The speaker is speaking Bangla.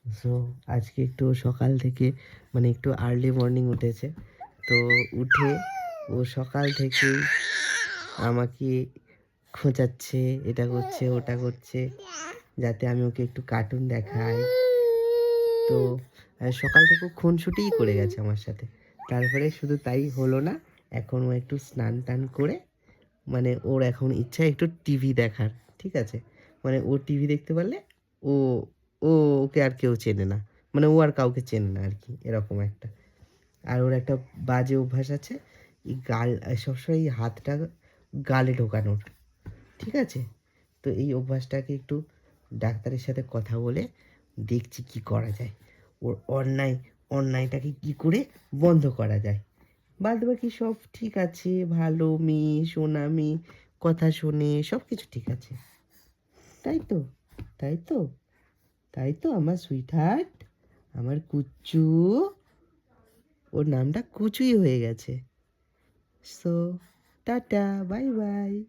সো আজকে একটু সকাল থেকে মানে একটু আর্লি মর্নিং উঠেছে। তো উঠে ও সকাল থেকেই আমাকে খোঁচাচ্ছে, এটা করছে, ওটা করছে, যাতে আমি ওকে একটু কার্টুন দেখাই। তো সকাল থেকে ও খুনসুটিই করে গেছে আমার সাথে। তারপরে শুধু তাই হলো না, এখন ও একটু স্নান-টান করে মানে ওর এখন ইচ্ছা একটু টিভি দেখার। ঠিক আছে? মানে ও টিভি দেখতে পারলে ও ও ওকে আর কেউ চেনে না। মানে ও আর কাউকে চেনে না আরকি, এরকম একটা। আর ওর একটা বাজে অভ্যাস আছে, এই সবসময় এই হাতটা গালে ঢোকানোর। ঠিক আছে? তো এই অভ্যাসটাকে একটু ডাক্তারের সাথে কথা বলে দেখছি কি করা যায়। ওর অন্যায়টাকে কি করে বন্ধ করা যায়। বাদবাকি সব ঠিক আছে, ভালো মেয়ে, সোনা মেয়ে, কথা শোনে, সবকিছু ঠিক আছে। তাই তো? তাই তো? তাই তো আমার সুইটহার্ট? আমার কুচ্চু? ওর নামটা কুচুই হয়ে গেছে। So tata, bye bye.